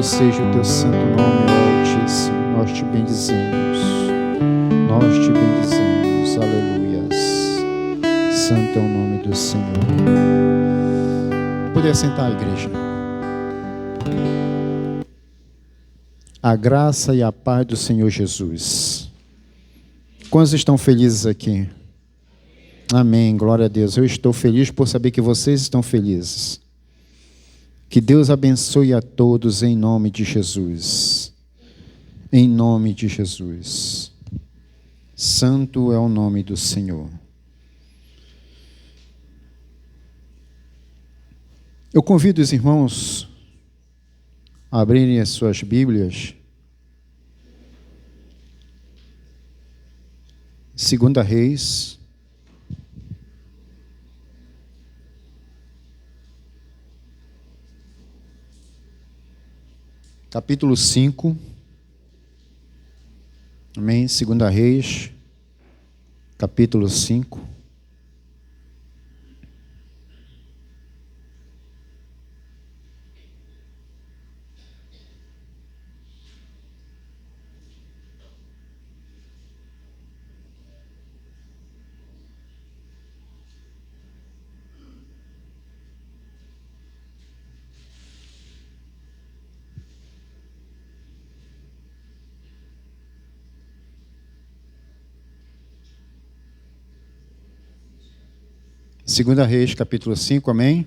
Bendito seja o teu santo nome, ó Altíssimo. Nós te bendizemos. Nós te bendizemos. Aleluias. Santo é o nome do Senhor. Poder sentar, igreja. A graça e a paz do Senhor Jesus. Quantos estão felizes aqui? Amém, glória a Deus. Eu estou feliz por saber que vocês estão felizes. Que Deus abençoe a todos em nome de Jesus. Em nome de Jesus. Santo é o nome do Senhor. Eu convido os irmãos a abrirem as suas Bíblias. 2 Reis. Capítulo 5. Amém? 2 Reis, capítulo 5. Segunda Reis, capítulo 5, amém?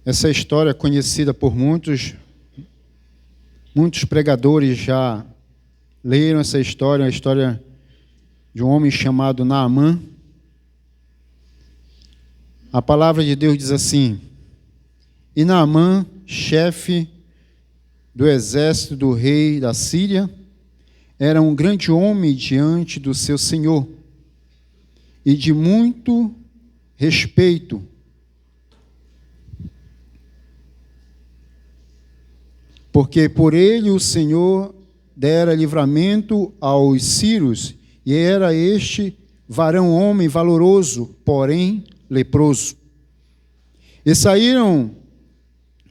Essa história é conhecida por muitos pregadores já leram essa história, a história de um homem chamado Naamã. A palavra de Deus diz assim: e Naamã, chefe do exército do rei da Síria, era um grande homem diante do seu senhor e de muito respeito. Porque por ele o Senhor dera livramento aos sírios, e era este varão homem valoroso, porém leproso. E saíram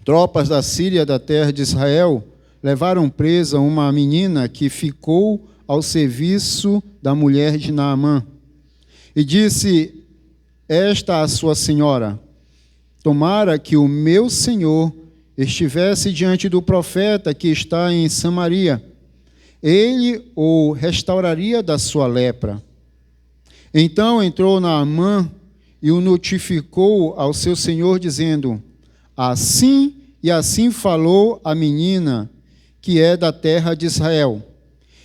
tropas da Síria da terra de Israel, levaram presa uma menina que ficou ao serviço da mulher de Naamã. E disse esta a sua senhora: tomara que o meu senhor estivesse diante do profeta que está em Samaria, ele o restauraria da sua lepra. Então entrou Naamã e o notificou ao seu senhor, dizendo: assim e assim falou a menina, que é da terra de Israel.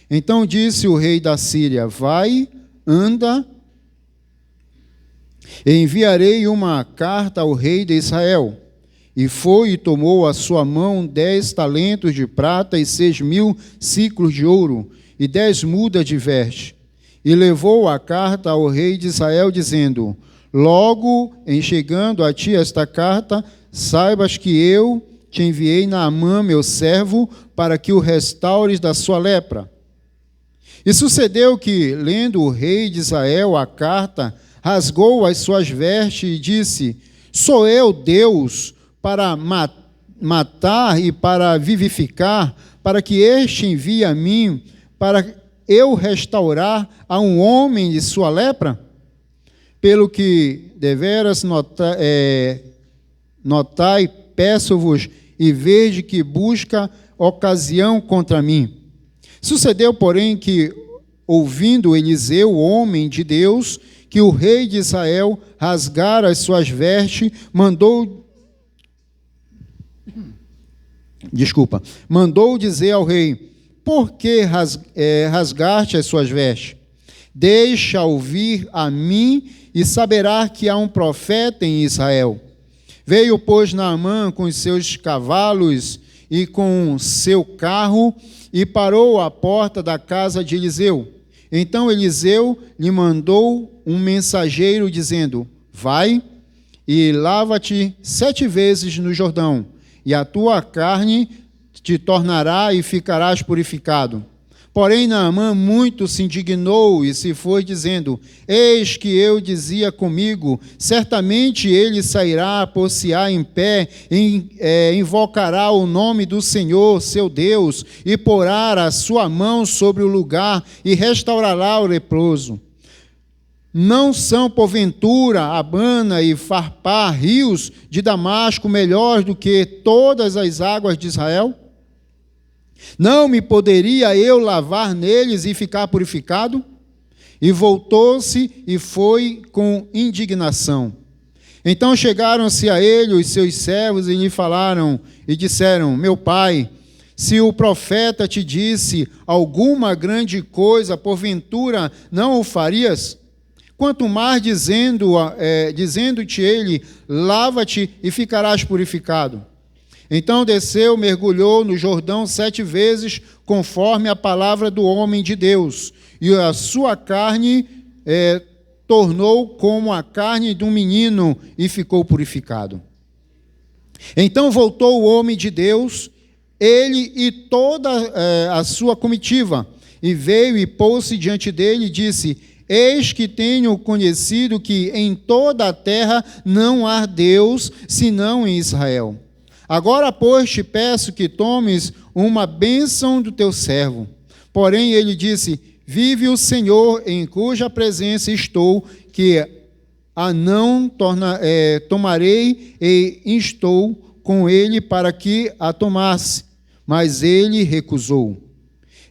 Então disse o rei da Síria: vai, anda, e enviarei uma carta ao rei de Israel. E foi e tomou à sua mão 10 talentos de prata e 6.000 ciclos de ouro, e 10 mudas de veste. E levou a carta ao rei de Israel, dizendo: logo em chegando a ti esta carta, saibas que eu te enviei Naamã, meu servo, para que o restaures da sua lepra. E sucedeu que, lendo o rei de Israel a carta, rasgou as suas vestes e disse: sou eu Deus para matar e para vivificar, para que este envie a mim, para eu restaurar a um homem de sua lepra? Pelo que deveras notai, peço-vos, e vejo que busca ocasião contra mim. Sucedeu, porém, que, ouvindo Eliseu, homem de Deus, que o rei de Israel rasgara as suas vestes, mandou dizer ao rei: por que rasgaste as suas vestes? Deixa ouvir a mim, e saberá que há um profeta em Israel. Veio, pois, Naamã com os seus cavalos e com seu carro, e parou à porta da casa de Eliseu. Então Eliseu lhe mandou um mensageiro, dizendo: vai e lava-te 7 vezes no Jordão, e a tua carne te tornará e ficarás purificado. Porém, Naamã muito se indignou e se foi, dizendo: eis que eu dizia comigo, certamente ele sairá, pôr-se-á em pé, invocará o nome do Senhor, seu Deus, e porá a sua mão sobre o lugar, e restaurará o leproso. Não são, porventura, Abana e Farpá, rios de Damasco, melhores do que todas as águas de Israel? Não me poderia eu lavar neles e ficar purificado? E voltou-se e foi com indignação. Então chegaram-se a ele os seus servos e lhe falaram e disseram: meu pai, se o profeta te disse alguma grande coisa, porventura não o farias? Quanto mais dizendo-te ele: lava-te e ficarás purificado. Então desceu, mergulhou no Jordão 7 vezes, conforme a palavra do homem de Deus, e a sua carne tornou como a carne de um menino, e ficou purificado. Então voltou o homem de Deus, ele e toda a sua comitiva, e veio e pôs-se diante dele e disse: eis que tenho conhecido que em toda a terra não há Deus, senão em Israel. Agora, pois, te peço que tomes uma bênção do teu servo. Porém, ele disse: vive o Senhor, em cuja presença estou, que a não tomarei, e instou com ele para que a tomasse. Mas ele recusou.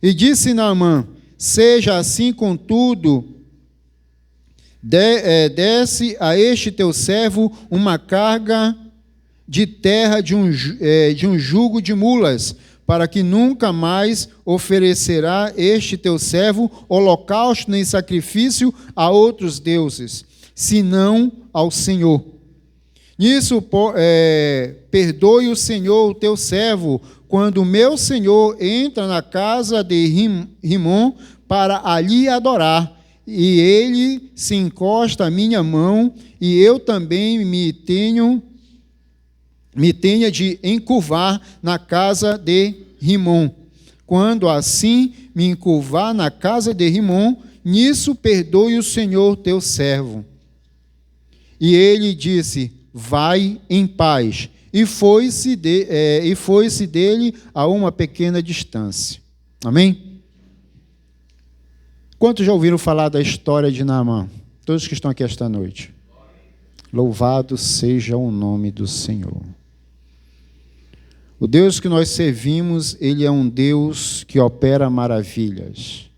E disse Naamã: seja assim, contudo, desce a este teu servo uma carga de terra de um jugo de mulas, para que nunca mais oferecerá este teu servo holocausto nem sacrifício a outros deuses, senão ao Senhor. Nisso, perdoe o Senhor o teu servo, quando o meu senhor entra na casa de Rimom para ali adorar, e ele se encosta à minha mão, e eu também me tenha de encurvar na casa de Rimom. Quando assim me encurvar na casa de Rimom, nisso perdoe o Senhor teu servo. E ele disse: vai em paz. E foi-se dele a uma pequena distância. Amém? Quantos já ouviram falar da história de Naamã? Todos que estão aqui esta noite. Louvado seja o nome do Senhor. O Deus que nós servimos, Ele é um Deus que opera maravilhas.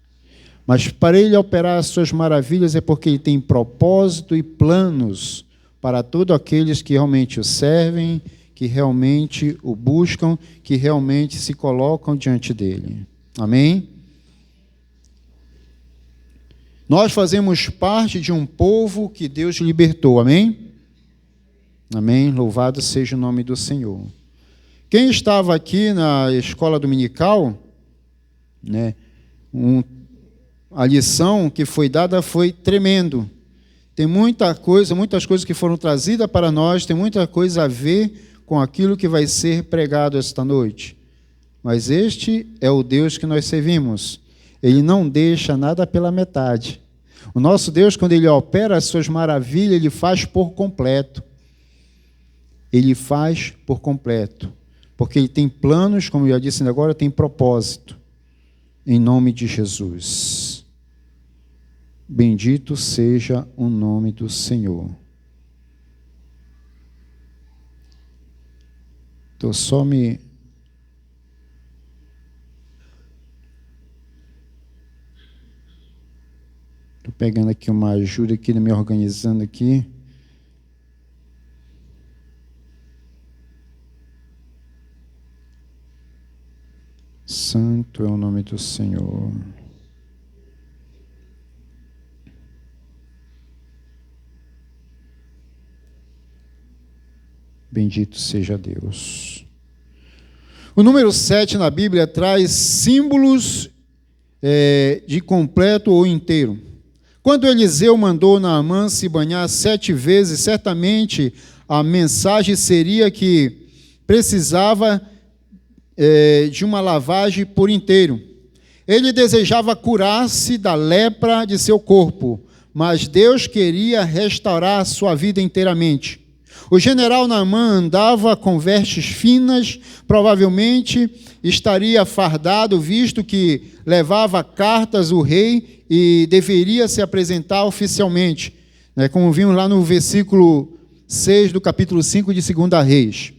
Mas para Ele operar as suas maravilhas é porque Ele tem propósito e planos para todos aqueles que realmente o servem, que realmente o buscam, que realmente se colocam diante dEle. Amém? Nós fazemos parte de um povo que Deus libertou. Amém? Amém? Louvado seja o nome do Senhor. Quem estava aqui na escola dominical, né, a lição que foi dada foi tremendo. Tem muitas coisas que foram trazidas para nós, tem muita coisa a ver com aquilo que vai ser pregado esta noite. Mas este é o Deus que nós servimos. Ele não deixa nada pela metade. O nosso Deus, quando Ele opera as suas maravilhas, Ele faz por completo. Ele faz por completo. Porque Ele tem planos, como eu já disse agora, tem propósito. Em nome de Jesus. Bendito seja o nome do Senhor. Estou só me... Estou pegando aqui uma ajuda aqui, me organizando aqui. Santo é o nome do Senhor. Bendito seja Deus. O número 7 na Bíblia traz símbolos de completo ou inteiro. Quando Eliseu mandou Naamã se banhar 7 vezes, certamente a mensagem seria que precisava de uma lavagem por inteiro. Ele desejava curar-se da lepra de seu corpo, mas Deus queria restaurar a sua vida inteiramente. O general Naamã andava com vestes finas, provavelmente estaria fardado, visto que levava cartas ao rei e deveria se apresentar oficialmente, como vimos lá no versículo 6 do capítulo 5 de 2 Reis.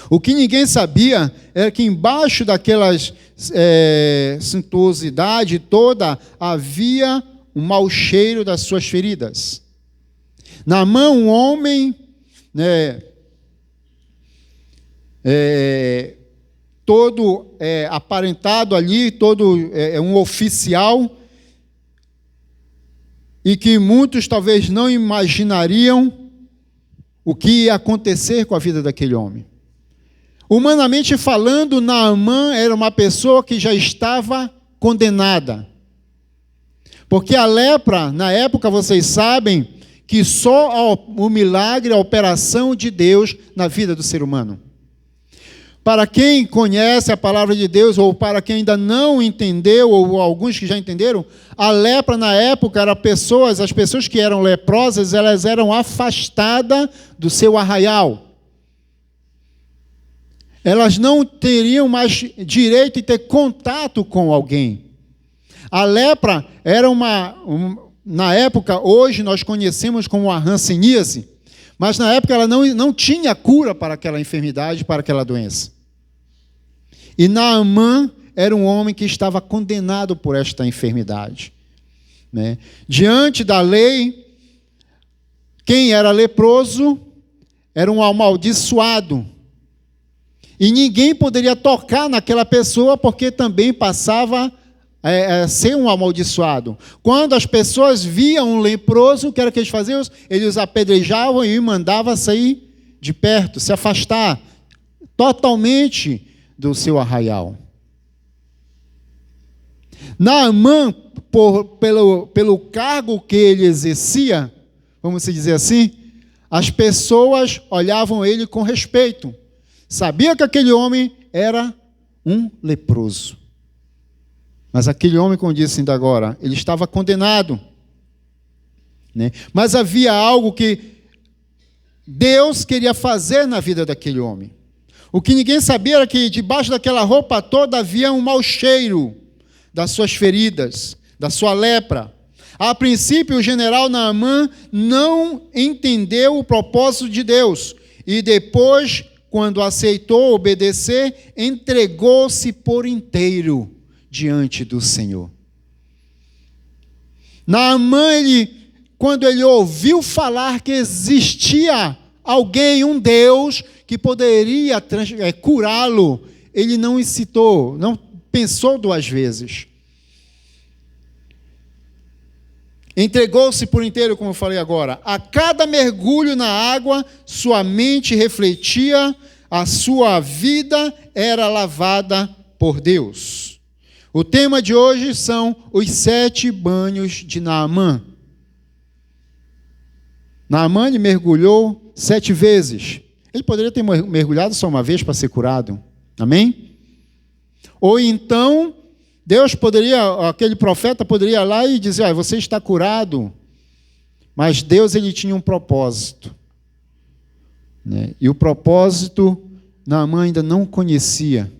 O que ninguém sabia era que embaixo daquelas suntuosidade toda havia um mau cheiro das suas feridas. Naamã, um homem, todo aparentado ali, todo um oficial, e que muitos talvez não imaginariam o que ia acontecer com a vida daquele homem. Humanamente falando, Naamã era uma pessoa que já estava condenada. Porque a lepra, na época, vocês sabem, que só o milagre, a operação de Deus na vida do ser humano. Para quem conhece a palavra de Deus, ou para quem ainda não entendeu, ou alguns que já entenderam, a lepra na época era as pessoas que eram leprosas, elas eram afastadas do seu arraial. Elas não teriam mais direito de ter contato com alguém. A lepra era na época, hoje nós conhecemos como a hanseníase, mas na época ela não tinha cura para aquela enfermidade, para aquela doença. E Naamã era um homem que estava condenado por esta enfermidade. Diante da lei, quem era leproso era um amaldiçoado. E ninguém poderia tocar naquela pessoa porque também passava ser um amaldiçoado. Quando as pessoas viam um leproso, o que era que eles faziam? Eles os apedrejavam e mandavam sair de perto, se afastar totalmente do seu arraial. Naamã, pelo cargo que ele exercia, vamos dizer assim, as pessoas olhavam ele com respeito. Sabia que aquele homem era um leproso. Mas aquele homem, como disse ainda agora, ele estava condenado. Mas havia algo que Deus queria fazer na vida daquele homem. O que ninguém sabia era que debaixo daquela roupa toda havia um mau cheiro das suas feridas, da sua lepra. A princípio, o general Naamã não entendeu o propósito de Deus. E depois, quando aceitou obedecer, entregou-se por inteiro diante do Senhor. Naamã, quando ele ouviu falar que existia alguém, um Deus, que poderia curá-lo, ele não hesitou, não pensou duas vezes. Entregou-se por inteiro, como eu falei agora. A cada mergulho na água, sua mente refletia, a sua vida era lavada por Deus. O tema de hoje são os 7 banhos de Naamã. Naamã mergulhou 7 vezes. Ele poderia ter mergulhado só uma vez para ser curado. Amém? Ou então, aquele profeta poderia ir lá e dizer, você está curado. Mas Deus, ele tinha um propósito. E o propósito, Naamã ainda não conhecia.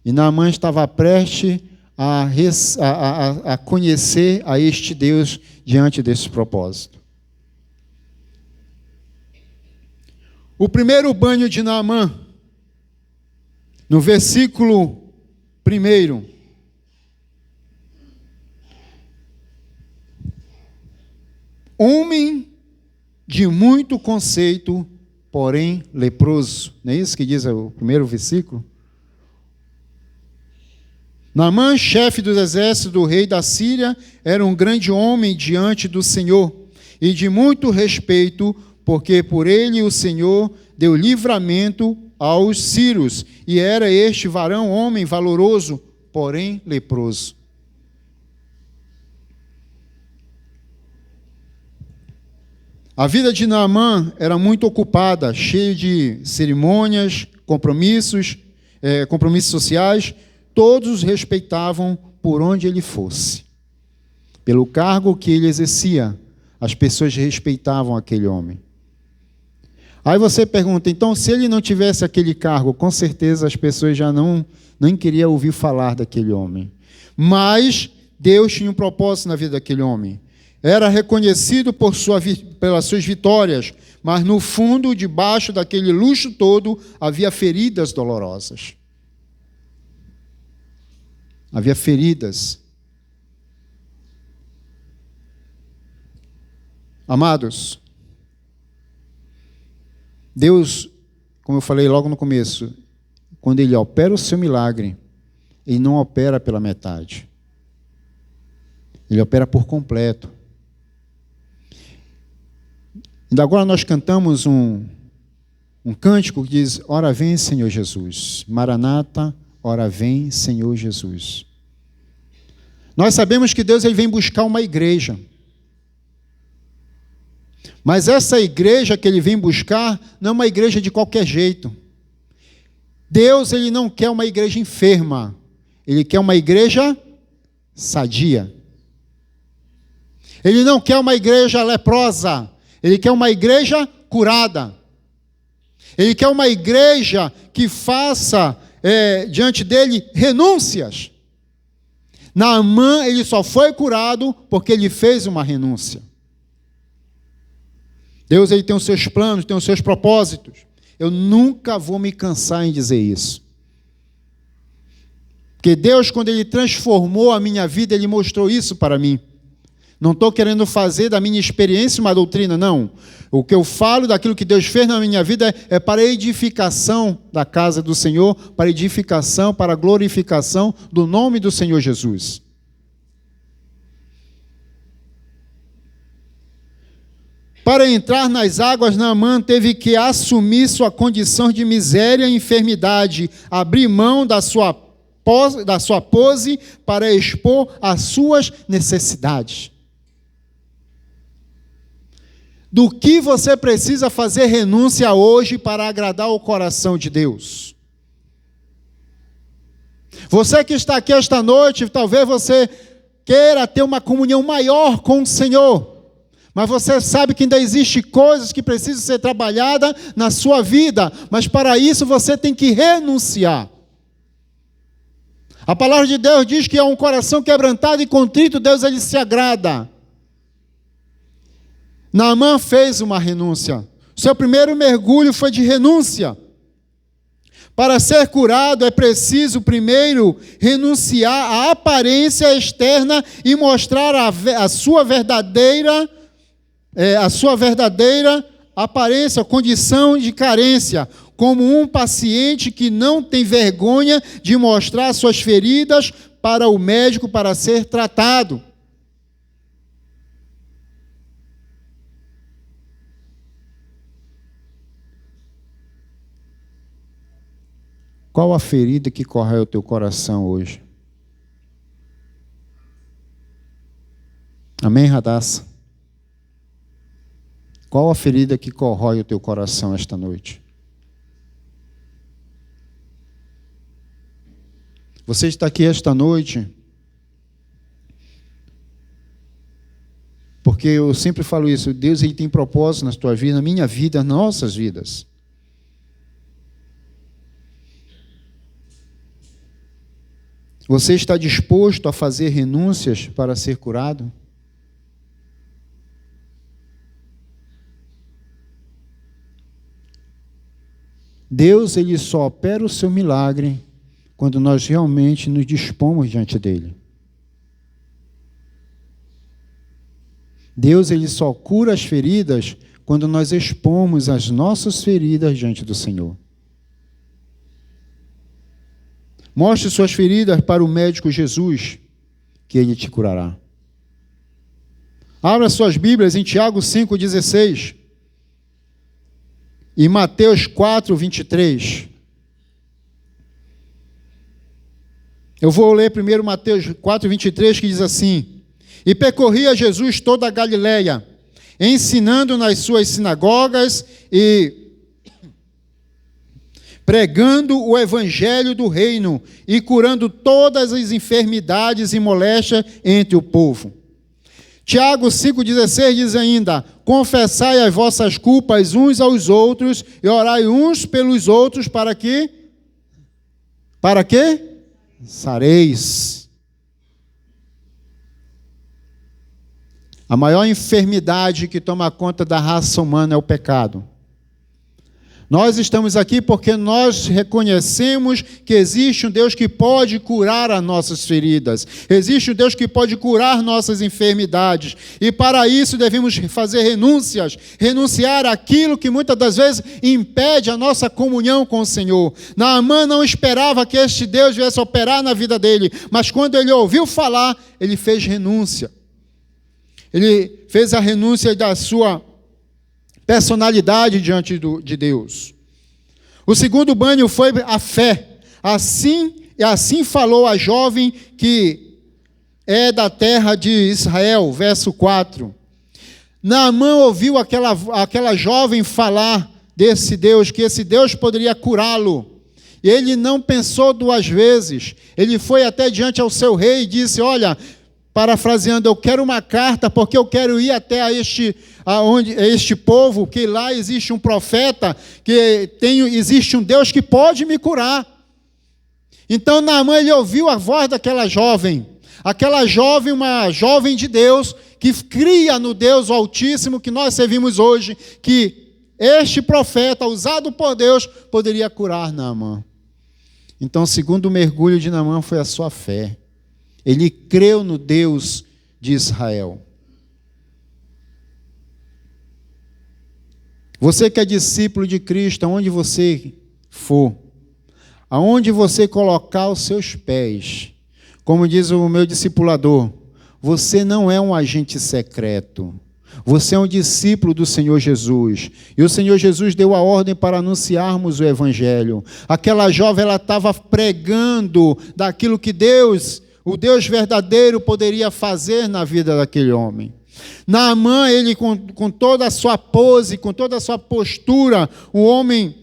E Naamã estava prestes a conhecer a este Deus diante desse propósito. O primeiro banho de Naamã, no versículo 1. Homem de muito conceito, porém leproso. Não é isso que diz o primeiro versículo? Naamã, chefe dos exércitos do rei da Síria, era um grande homem diante do Senhor e de muito respeito, porque por ele o Senhor deu livramento aos sírios, e era este varão homem valoroso, porém leproso. A vida de Naamã era muito ocupada, cheia de cerimônias, compromissos sociais, todos o respeitavam por onde ele fosse. Pelo cargo que ele exercia, as pessoas respeitavam aquele homem. Aí você pergunta, então, se ele não tivesse aquele cargo, com certeza as pessoas já nem queriam ouvir falar daquele homem. Mas Deus tinha um propósito na vida daquele homem. Era reconhecido pelas suas vitórias, mas no fundo, debaixo daquele luxo todo, havia feridas dolorosas. Havia feridas. Amados, Deus, como eu falei logo no começo, quando Ele opera o seu milagre, Ele não opera pela metade. Ele opera por completo. Ainda agora nós cantamos um cântico que diz, ora vem, Senhor Jesus. Maranata, ora vem, Senhor Jesus. Nós sabemos que Deus ele vem buscar uma igreja. Mas essa igreja que ele vem buscar não é uma igreja de qualquer jeito. Deus ele não quer uma igreja enferma. Ele quer uma igreja sadia. Ele não quer uma igreja leprosa. Ele quer uma igreja curada. Ele quer uma igreja que faça diante dele renúncias. Naamã, ele só foi curado porque ele fez uma renúncia. Deus ele tem os seus planos, tem os seus propósitos. Eu nunca vou me cansar em dizer isso. Porque Deus, quando Ele transformou a minha vida, Ele mostrou isso para mim. Não estou querendo fazer da minha experiência uma doutrina, não. O que eu falo daquilo que Deus fez na minha vida é para a edificação da casa do Senhor, para a edificação, para a glorificação do nome do Senhor Jesus. Para entrar nas águas, Naamã teve que assumir sua condição de miséria e enfermidade, abrir mão da sua pose para expor as suas necessidades. Do que você precisa fazer renúncia hoje para agradar o coração de Deus? Você que está aqui esta noite, talvez você queira ter uma comunhão maior com o Senhor, mas você sabe que ainda existem coisas que precisam ser trabalhadas na sua vida, mas para isso você tem que renunciar. A palavra de Deus diz que é um coração quebrantado e contrito, Deus ele se agrada. Naamã fez uma renúncia. Seu primeiro mergulho foi de renúncia. Para ser curado é preciso primeiro renunciar à aparência externa e mostrar a sua verdadeira aparência, condição de carência, como um paciente que não tem vergonha de mostrar suas feridas para o médico para ser tratado. Qual a ferida que corrói o teu coração hoje? Amém, Radassa? Qual a ferida que corrói o teu coração esta noite? Você está aqui esta noite porque eu sempre falo isso, Deus ele tem propósito na tua vida, na minha vida, nas nossas vidas. Você está disposto a fazer renúncias para ser curado? Deus ele só opera o seu milagre quando nós realmente nos dispomos diante dele. Deus ele só cura as feridas quando nós expomos as nossas feridas diante do Senhor. Mostre suas feridas para o médico Jesus, que ele te curará. Abra suas Bíblias em Tiago 5,16 e Mateus 4,23. Eu vou ler primeiro Mateus 4,23, que diz assim: E percorria Jesus toda a Galileia, ensinando nas suas sinagogas e pregando o evangelho do reino e curando todas as enfermidades e moléstias entre o povo. Tiago 5,16 diz ainda: confessai as vossas culpas uns aos outros e orai uns pelos outros para que? Para quê? Sareis. A maior enfermidade que toma conta da raça humana é o pecado. Nós estamos aqui porque nós reconhecemos que existe um Deus que pode curar as nossas feridas. Existe um Deus que pode curar nossas enfermidades. E para isso devemos fazer renúncias. Renunciar àquilo que muitas das vezes impede a nossa comunhão com o Senhor. Naamã não esperava que este Deus viesse operar na vida dele. Mas quando ele ouviu falar, ele fez renúncia. Ele fez a renúncia da sua personalidade diante de Deus. O segundo banho foi a fé. Assim falou a jovem que é da terra de Israel, verso 4. Naamã ouviu aquela jovem falar desse Deus, que esse Deus poderia curá-lo. E ele não pensou duas vezes. Ele foi até diante ao seu rei e disse: olha, parafraseando, eu quero uma carta porque eu quero ir até este povo, que lá existe um profeta, existe um Deus que pode me curar. Então Naamã, ele ouviu a voz daquela jovem, uma jovem de Deus, que cria no Deus Altíssimo que nós servimos hoje, que este profeta, usado por Deus, poderia curar Naamã. Então o segundo mergulho de Naamã foi a sua fé. Ele creu no Deus de Israel. Você que é discípulo de Cristo, aonde você for, aonde você colocar os seus pés, como diz o meu discipulador, você não é um agente secreto. Você é um discípulo do Senhor Jesus. E o Senhor Jesus deu a ordem para anunciarmos o Evangelho. Aquela jovem, ela estava pregando daquilo que o Deus verdadeiro poderia fazer na vida daquele homem. Naamã, ele com toda a sua pose, com toda a sua postura, um homem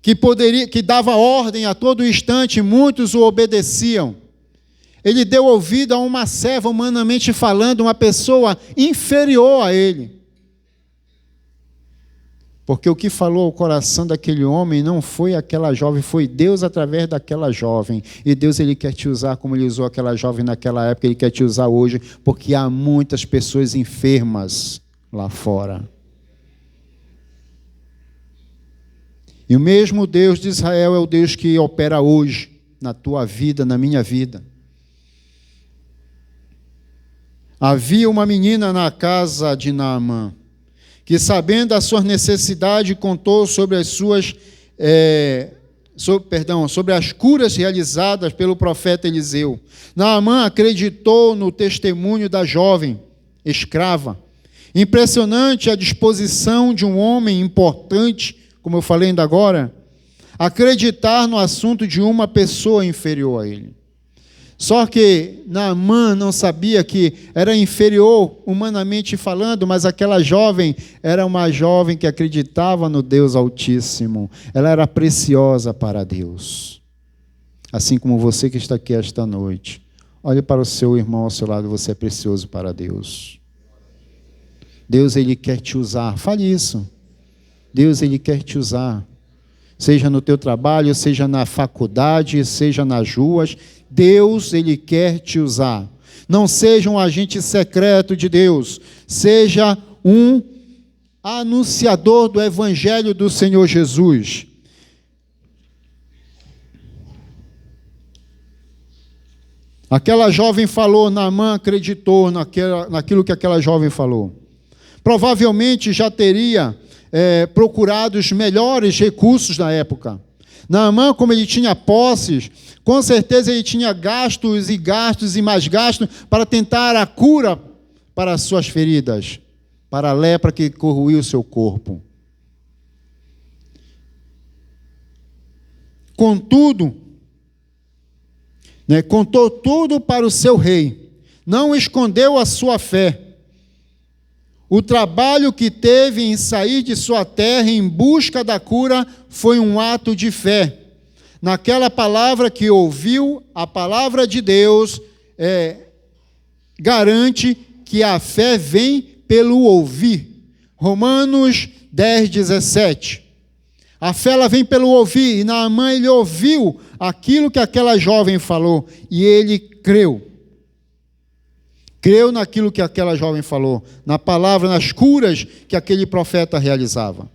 que dava ordem a todo instante, muitos o obedeciam. Ele deu ouvido a uma serva, humanamente falando, uma pessoa inferior a ele. Porque o que falou ao coração daquele homem não foi aquela jovem, foi Deus através daquela jovem. E Deus, ele quer te usar como ele usou aquela jovem naquela época, ele quer te usar hoje, porque há muitas pessoas enfermas lá fora. E o mesmo Deus de Israel é o Deus que opera hoje na tua vida, na minha vida. Havia uma menina na casa de Naamã, que, sabendo a sua necessidade, contou sobre sobre as curas realizadas pelo profeta Eliseu. Naamã acreditou no testemunho da jovem escrava. Impressionante a disposição de um homem importante, como eu falei ainda agora, acreditar no assunto de uma pessoa inferior a ele. Só que Naamã não sabia que era inferior humanamente falando, mas aquela jovem era uma jovem que acreditava no Deus Altíssimo. Ela era preciosa para Deus. Assim como você que está aqui esta noite. Olhe para o seu irmão ao seu lado, você é precioso para Deus. Deus, ele quer te usar. Fale isso. Deus, ele quer te usar. Seja no teu trabalho, seja na faculdade, seja nas ruas, Deus, ele quer te usar. Não seja um agente secreto de Deus, seja um anunciador do Evangelho do Senhor Jesus. Aquela jovem falou, Naamã acreditou naquilo que aquela jovem falou. Provavelmente já teria procurado os melhores recursos da época. Naamã, como ele tinha posses, com certeza ele tinha gastos e mais gastos para tentar a cura para as suas feridas, para a lepra que corroía o seu corpo. Contudo, contou tudo para o seu rei, não escondeu a sua fé. O trabalho que teve em sair de sua terra em busca da cura foi um ato de fé. Naquela palavra que ouviu, a palavra de Deus garante que a fé vem pelo ouvir. Romanos 10, 17. A fé ela vem pelo ouvir, e Naamã ele ouviu aquilo que aquela jovem falou, e ele creu. Creu naquilo que aquela jovem falou, na palavra, nas curas que aquele profeta realizava.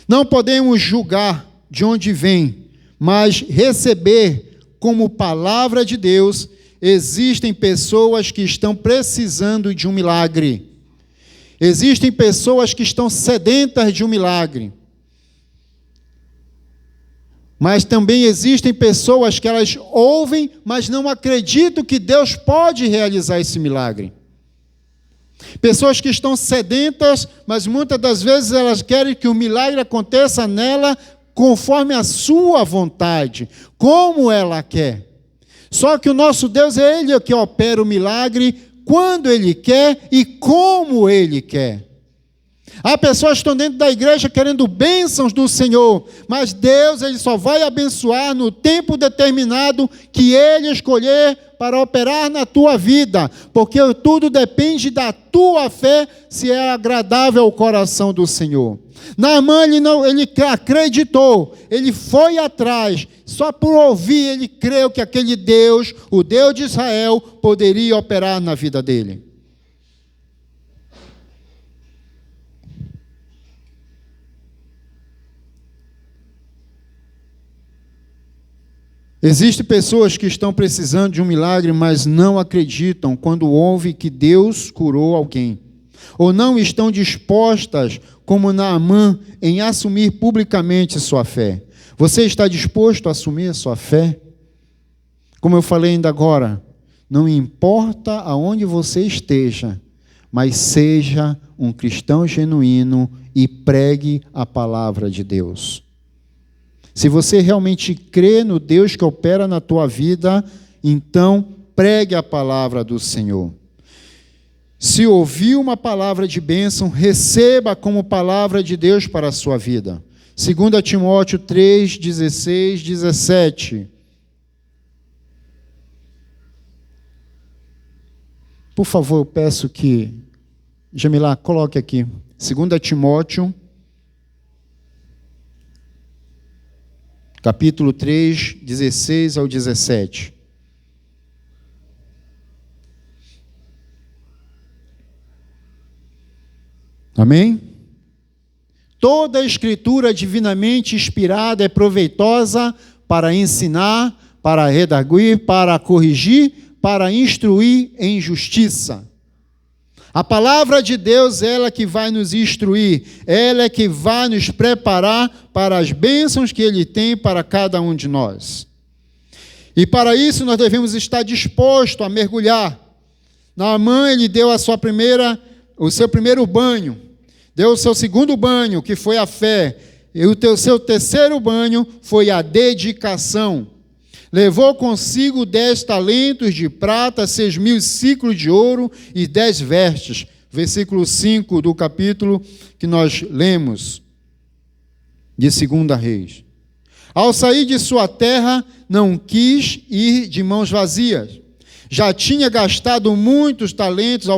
Não podemos julgar de onde vem, mas receber como palavra de Deus. Existem pessoas que estão precisando de um milagre. Existem pessoas que estão sedentas de um milagre. Mas também existem pessoas que elas ouvem, mas não acreditam que Deus pode realizar esse milagre. Pessoas que estão sedentas, mas muitas das vezes elas querem que o milagre aconteça nela conforme a sua vontade, como ela quer. Só que o nosso Deus é Ele que opera o milagre quando Ele quer e como Ele quer. Há pessoas que estão dentro da igreja querendo bênçãos do Senhor, mas Deus ele só vai abençoar no tempo determinado que Ele escolher para operar na tua vida, porque tudo depende da tua fé, se é agradável ao coração do Senhor. Naamã ele acreditou, ele foi atrás, só por ouvir ele creu que aquele Deus, o Deus de Israel, poderia operar na vida dele. Existem pessoas que estão precisando de um milagre, mas não acreditam quando ouvem que Deus curou alguém. Ou não estão dispostas, como Naamã, em assumir publicamente sua fé. Você está disposto a assumir a sua fé? Como eu falei ainda agora, não importa aonde você esteja, mas seja um cristão genuíno e pregue a palavra de Deus. Se você realmente crê no Deus que opera na tua vida, então pregue a palavra do Senhor. Se ouvir uma palavra de bênção, receba como palavra de Deus para a sua vida. 2 Timóteo 3, 16, 17. Por favor, eu peço que Jamilá coloque aqui. 2 Timóteo capítulo 3, 16 ao 17. Amém? Toda a escritura divinamente inspirada é proveitosa para ensinar, para redarguir, para corrigir, para instruir em justiça. A palavra de Deus, ela que vai nos instruir, ela é que vai nos preparar para as bênçãos que Ele tem para cada um de nós. E para isso nós devemos estar dispostos a mergulhar. Naamã, ele deu o seu primeiro banho, deu o seu segundo banho, que foi a fé, e o seu terceiro banho foi a dedicação. Levou consigo 10 talentos de prata, 6.000 ciclos de ouro e 10 vestes. Versículo 5 do capítulo que nós lemos, de 2 Reis. Ao sair de sua terra, não quis ir de mãos vazias. Já tinha gastado muitos talentos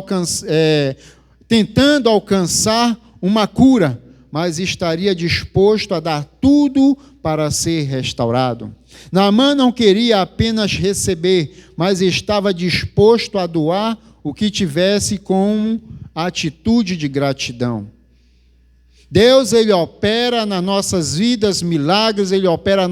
tentando alcançar uma cura, mas estaria disposto a dar tudo para ser restaurado. Naamã não queria apenas receber, mas estava disposto a doar o que tivesse com atitude de gratidão. Deus, Ele opera nas nossas vidas milagres, Ele opera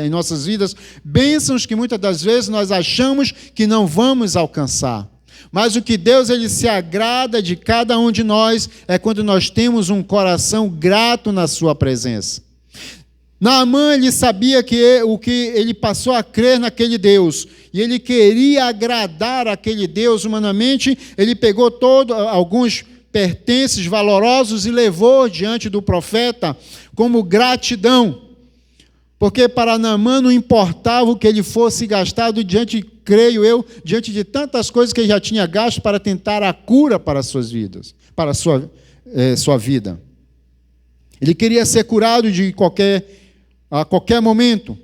em nossas vidas bênçãos que muitas das vezes nós achamos que não vamos alcançar. Mas o que Deus ele se agrada de cada um de nós é quando nós temos um coração grato na sua presença. Naamã, ele sabia que o que ele passou a crer naquele Deus, e ele queria agradar aquele Deus humanamente, ele pegou alguns pertences valorosos e levou diante do profeta como gratidão. Porque para Naamã não importava o que ele fosse gastado creio eu, diante de tantas coisas que ele já tinha gasto para tentar a cura para as suas vidas, para a sua vida. Ele queria ser curado a qualquer momento.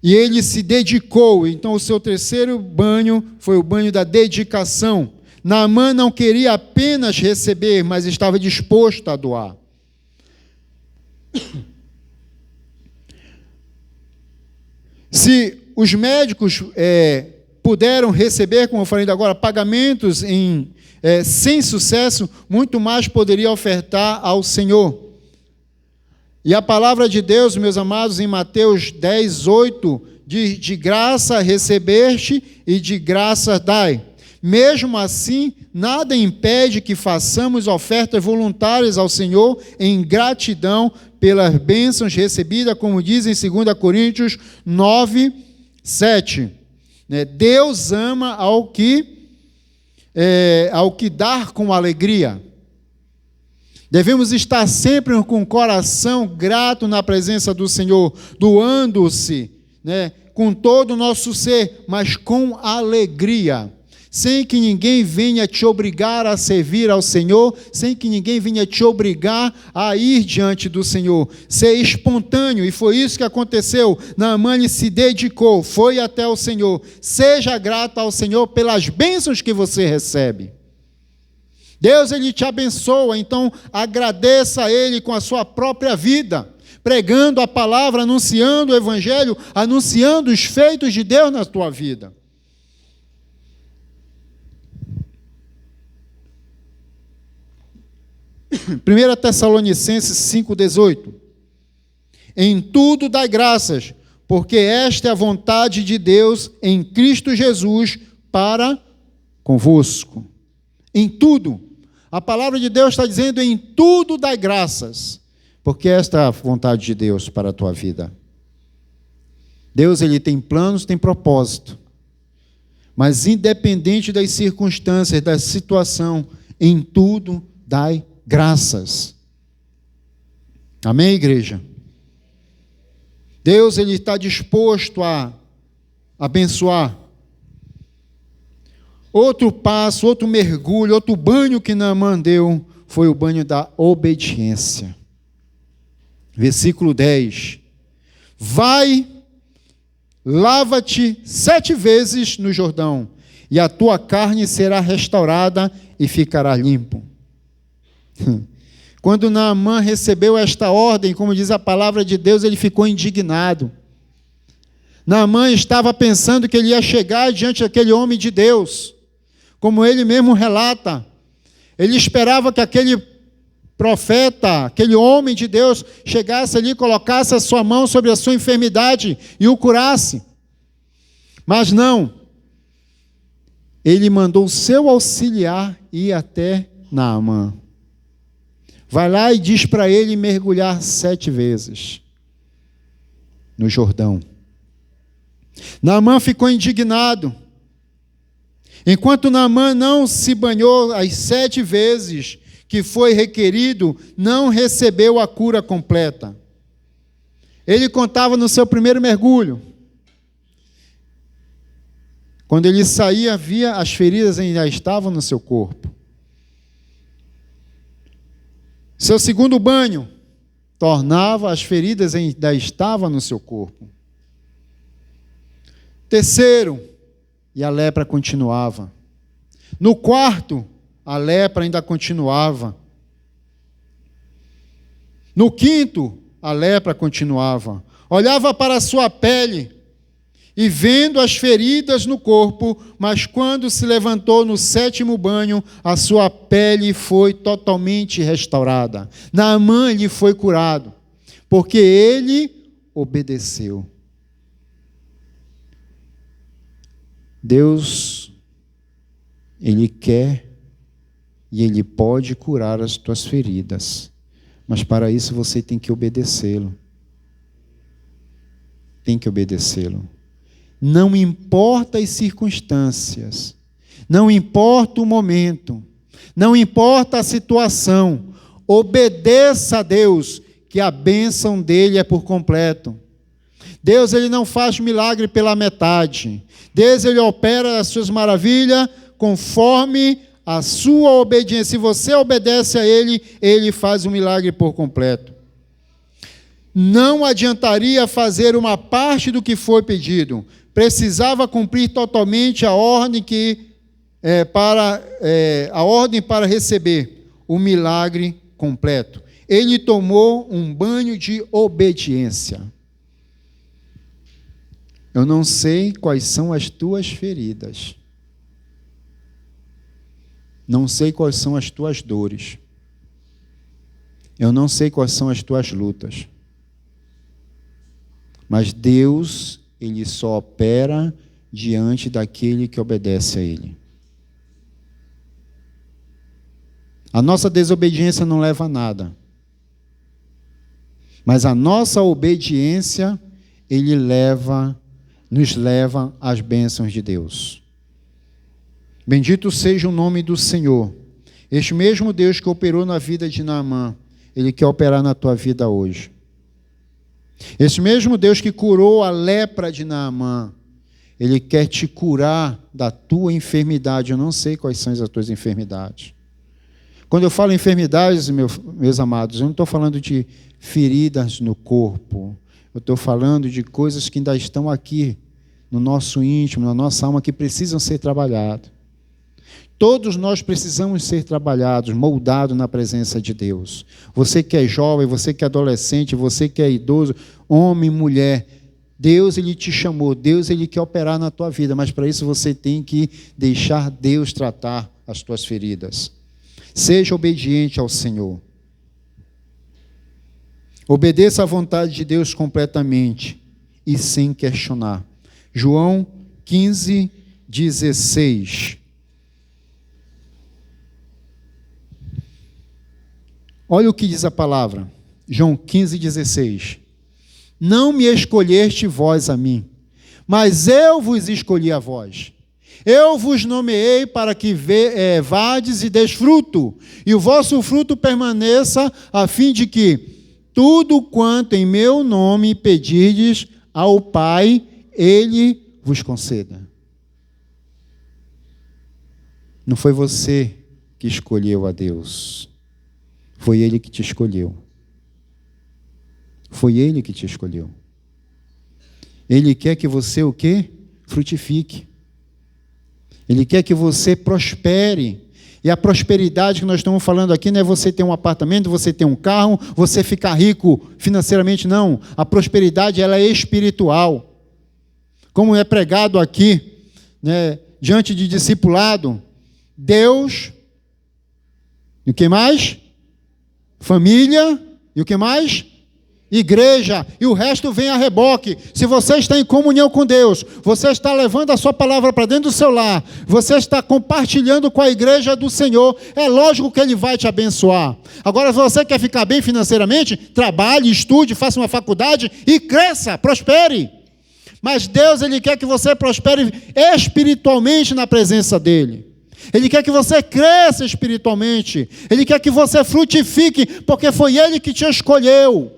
E ele se dedicou. Então, o seu terceiro banho foi o banho da dedicação. Naamã não queria apenas receber, mas estava disposto a doar. Se os médicos puderam receber, como eu falei agora, pagamentos sem sucesso, muito mais poderia ofertar ao Senhor. E a palavra de Deus, meus amados, em Mateus 10, 8, diz: de graça recebeste e de graça dai. Mesmo assim, nada impede que façamos ofertas voluntárias ao Senhor em gratidão pelas bênçãos recebidas, como diz em 2 Coríntios 9, 7. Deus ama ao que dar com alegria. Devemos estar sempre com o coração grato na presença do Senhor, doando-se, com todo o nosso ser, mas com alegria. Sem que ninguém venha te obrigar a servir ao Senhor, sem que ninguém venha te obrigar a ir diante do Senhor. Ser espontâneo, e foi isso que aconteceu. Naamã se dedicou, foi até o Senhor. Seja grato ao Senhor pelas bênçãos que você recebe. Deus, Ele te abençoa, então agradeça a Ele com a sua própria vida, pregando a palavra, anunciando o Evangelho, anunciando os feitos de Deus na tua vida. 1 Tessalonicenses 5,18. Em tudo dai graças, porque esta é a vontade de Deus em Cristo Jesus para convosco. Em tudo. A palavra de Deus está dizendo: em tudo dai graças, porque esta é a vontade de Deus para a tua vida. Deus, Ele tem planos, tem propósito. Mas independente das circunstâncias, da situação, em tudo dai graças. Amém, igreja? Deus, Ele está disposto a abençoar. Outro passo, outro mergulho, outro banho que Naamã deu foi o banho da obediência. Versículo 10. Vai, lava-te 7 vezes no Jordão, e a tua carne será restaurada e ficará limpo. Quando Naamã recebeu esta ordem, como diz a palavra de Deus, ele ficou indignado. Naamã estava pensando que ele ia chegar diante daquele homem de Deus, como ele mesmo relata. Ele esperava que aquele profeta, aquele homem de Deus, chegasse ali, colocasse a sua mão sobre a sua enfermidade e o curasse. Mas não. Ele mandou o seu auxiliar ir até Naamã. Vai lá e diz para ele mergulhar 7 vezes no Jordão. Naamã ficou indignado. Enquanto Naamã não se banhou as 7 vezes que foi requerido, não recebeu a cura completa. Ele contava no seu primeiro mergulho. Quando ele saía, via as feridas ainda estavam no seu corpo. Seu segundo banho tornava as feridas ainda estavam no seu corpo. Terceiro, e a lepra continuava. No quarto, a lepra ainda continuava. No quinto, a lepra continuava. Olhava para a sua pele e vendo as feridas no corpo, mas quando se levantou no 7º banho, a sua pele foi totalmente restaurada. Naamã lhe foi curado, porque ele obedeceu. Deus, Ele quer e Ele pode curar as tuas feridas, mas para isso você tem que obedecê-lo. Tem que obedecê-lo. Não importa as circunstâncias, não importa o momento, não importa a situação, obedeça a Deus, que a bênção dele é por completo. Deus, ele não faz milagre pela metade. Deus, ele opera as suas maravilhas conforme a sua obediência. Se você obedece a ele, ele faz o milagre por completo. Não adiantaria fazer uma parte do que foi pedido. Precisava cumprir totalmente a ordem para receber o milagre completo. Ele tomou um banho de obediência. Eu não sei quais são as tuas feridas. Não sei quais são as tuas dores. Eu não sei quais são as tuas lutas. Mas Deus, ele só opera diante daquele que obedece a ele. A nossa desobediência não leva a nada. Mas a nossa obediência, nos leva às bênçãos de Deus. Bendito seja o nome do Senhor. Este mesmo Deus que operou na vida de Naamã, ele quer operar na tua vida hoje. Esse mesmo Deus que curou a lepra de Naamã, ele quer te curar da tua enfermidade. Eu não sei quais são as tuas enfermidades. Quando eu falo enfermidades, meus amados, eu não estou falando de feridas no corpo. Eu estou falando de coisas que ainda estão aqui, no nosso íntimo, na nossa alma, que precisam ser trabalhadas. Todos nós precisamos ser trabalhados, moldados na presença de Deus. Você que é jovem, você que é adolescente, você que é idoso, homem, mulher, Deus, ele te chamou, Deus, ele quer operar na tua vida, mas para isso você tem que deixar Deus tratar as tuas feridas. Seja obediente ao Senhor. Obedeça à vontade de Deus completamente e sem questionar. João 15, 16. Olha o que diz a palavra. João 15, 16. Não me escolheste vós a mim, mas eu vos escolhi a vós. Eu vos nomeei para que vades e deis fruto, e o vosso fruto permaneça, a fim de que tudo quanto em meu nome pedirdes ao Pai, Ele vos conceda. Não foi você que escolheu a Deus. Foi Ele que te escolheu. Foi Ele que te escolheu. Ele quer que você o quê? Frutifique. Ele quer que você prospere. E a prosperidade que nós estamos falando aqui não é você ter um apartamento, você ter um carro, você ficar rico financeiramente, não. A prosperidade, ela é espiritual. Como é pregado aqui, né, diante de discipulado, Deus, e o que mais? Família, e o que mais? Igreja, e o resto vem a reboque. Se você está em comunhão com Deus, você está levando a sua palavra para dentro do seu lar, você está compartilhando com a igreja do Senhor, é lógico que Ele vai te abençoar. Agora, se você quer ficar bem financeiramente, trabalhe, estude, faça uma faculdade e cresça, prospere. Mas Deus, Ele quer que você prospere espiritualmente na presença dEle. Ele quer que você cresça espiritualmente. Ele quer que você frutifique, porque foi Ele que te escolheu.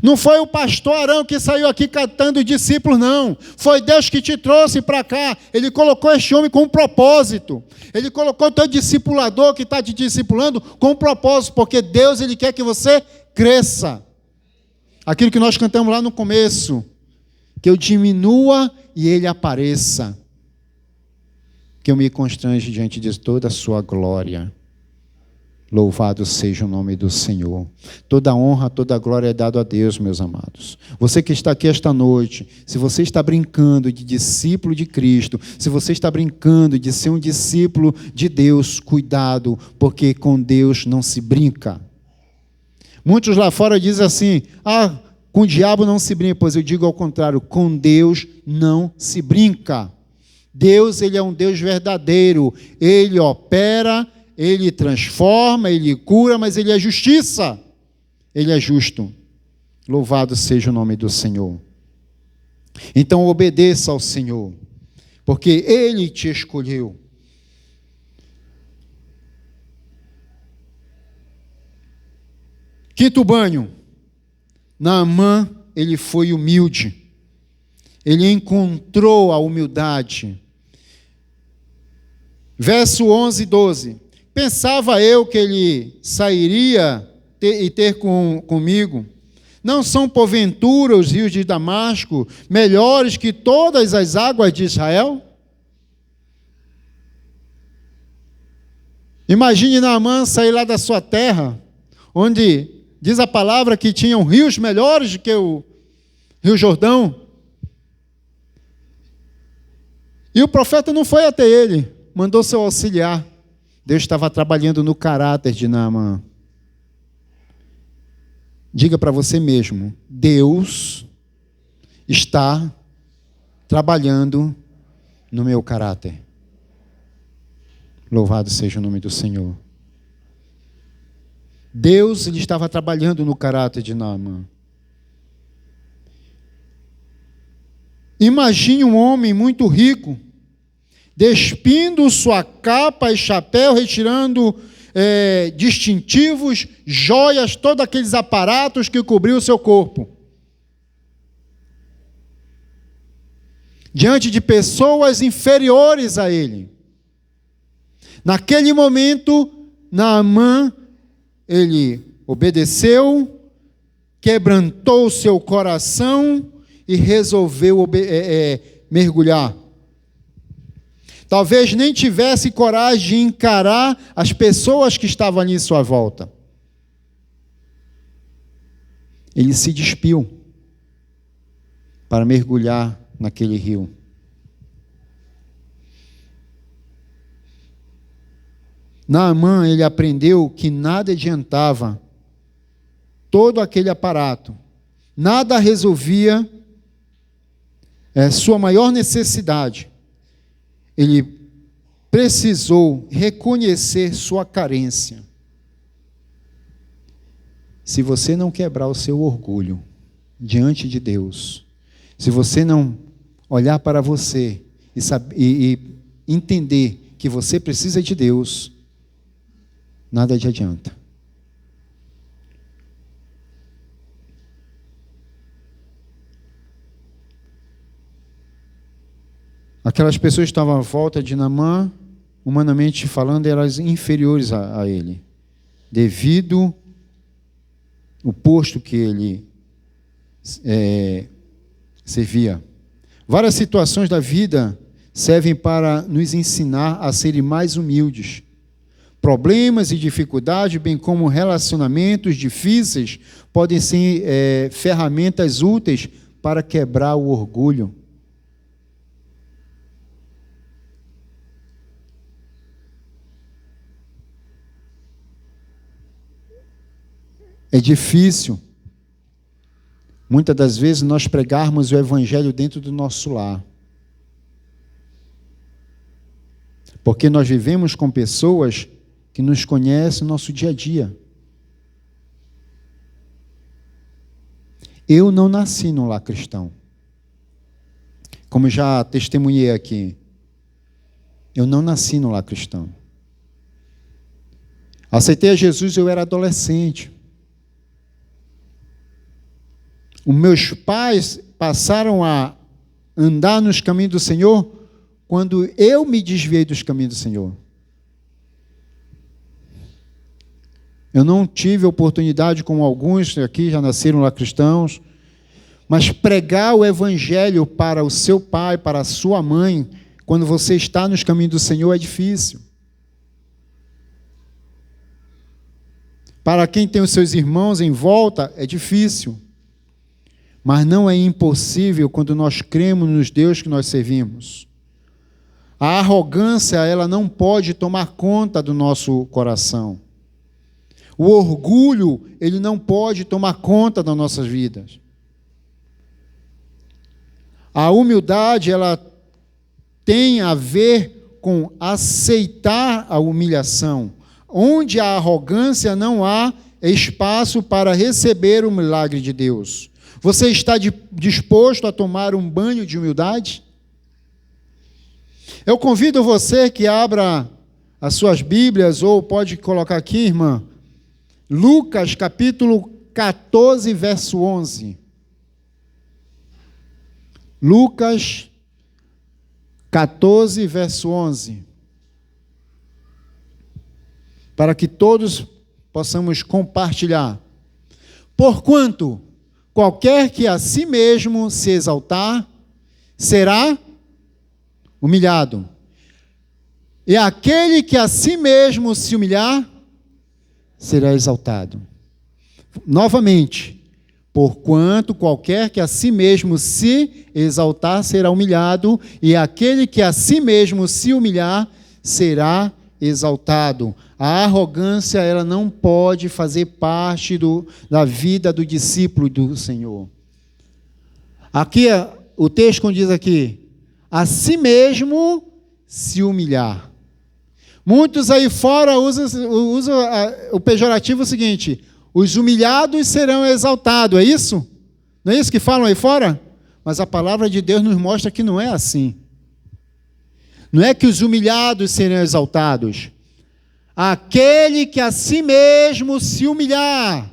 Não foi o pastor Arão que saiu aqui catando discípulos, não. Foi Deus que te trouxe para cá. Ele colocou este homem com um propósito. Ele colocou o teu discipulador que está te discipulando com um propósito, porque Deus, Ele quer que você cresça. Aquilo que nós cantamos lá no começo, que eu diminua e Ele apareça. Que eu me constrange diante de toda a sua glória. Louvado seja o nome do Senhor. Toda honra, toda glória é dada a Deus, meus amados. Você que está aqui esta noite, se você está brincando de discípulo de Cristo, se você está brincando de ser um discípulo de Deus, cuidado, porque com Deus não se brinca. Muitos lá fora dizem assim, com o diabo não se brinca, pois eu digo ao contrário, com Deus não se brinca. Deus, Ele é um Deus verdadeiro, Ele opera, Ele transforma, Ele cura, mas Ele é justiça. Ele é justo. Louvado seja o nome do Senhor. Então obedeça ao Senhor, porque Ele te escolheu. Quinto banho. Naamã, ele foi humilde. Ele encontrou a humildade. Verso 11 e 12. Pensava eu que ele sairia e ter comigo. Não são porventura os rios de Damasco melhores que todas as águas de Israel? Imagine Naamã sair lá da sua terra, onde diz a palavra que tinham rios melhores do que o Rio Jordão. E o profeta não foi até ele, mandou seu auxiliar. Deus estava trabalhando no caráter de Naamã. Diga para você mesmo, Deus está trabalhando no meu caráter. Louvado seja o nome do Senhor. Deus, ele estava trabalhando no caráter de Naamã. Imagine um homem muito rico, despindo sua capa e chapéu, retirando distintivos, joias, todos aqueles aparatos que cobriam o seu corpo. Diante de pessoas inferiores a ele. Naquele momento, Naamã, ele obedeceu, quebrantou o seu coração e resolveu mergulhar. Talvez nem tivesse coragem de encarar as pessoas que estavam ali em sua volta. Ele se despiu para mergulhar naquele rio. Naamã, ele aprendeu que nada adiantava todo aquele aparato. Nada resolvia sua maior necessidade. Ele precisou reconhecer sua carência. Se você não quebrar o seu orgulho diante de Deus, se você não olhar para você e entender que você precisa de Deus, nada te adianta. Aquelas pessoas que estavam à volta de Naamã, humanamente falando, eram inferiores a ele, devido ao posto que ele servia. Várias situações da vida servem para nos ensinar a serem mais humildes. Problemas e dificuldades, bem como relacionamentos difíceis, podem ser ferramentas úteis para quebrar o orgulho. É difícil, muitas das vezes, nós pregarmos o Evangelho dentro do nosso lar. Porque nós vivemos com pessoas que nos conhecem no nosso dia a dia. Eu não nasci num lar cristão. Como já testemunhei aqui, eu não nasci num lar cristão. Aceitei a Jesus, eu era adolescente. Os meus pais passaram a andar nos caminhos do Senhor quando eu me desviei dos caminhos do Senhor. Eu não tive oportunidade, como alguns aqui já nasceram lá cristãos, mas pregar o Evangelho para o seu pai, para a sua mãe, quando você está nos caminhos do Senhor, é difícil. Para quem tem os seus irmãos em volta, é difícil. Mas não é impossível quando nós cremos nos Deus que nós servimos. A arrogância, ela não pode tomar conta do nosso coração. O orgulho, ele não pode tomar conta das nossas vidas. A humildade, ela tem a ver com aceitar a humilhação. Onde há arrogância, não há espaço para receber o milagre de Deus. Você está disposto a tomar um banho de humildade? Eu convido você que abra as suas Bíblias, ou pode colocar aqui, irmã, Lucas, capítulo 14, verso 11. Lucas 14, verso 11. Para que todos possamos compartilhar. Porquanto, qualquer que a si mesmo se exaltar, será humilhado. E aquele que a si mesmo se humilhar, será exaltado. Novamente, porquanto qualquer que a si mesmo se exaltar, será humilhado, e aquele que a si mesmo se humilhar, será exaltado. A arrogância, ela não pode fazer parte da vida do discípulo do Senhor. Aqui, o texto quando diz aqui, a si mesmo se humilhar. Muitos aí fora usam o pejorativo seguinte, os humilhados serão exaltados, é isso? Não é isso que falam aí fora? Mas a palavra de Deus nos mostra que não é assim. Não é que os humilhados serão exaltados. Aquele que a si mesmo se humilhar,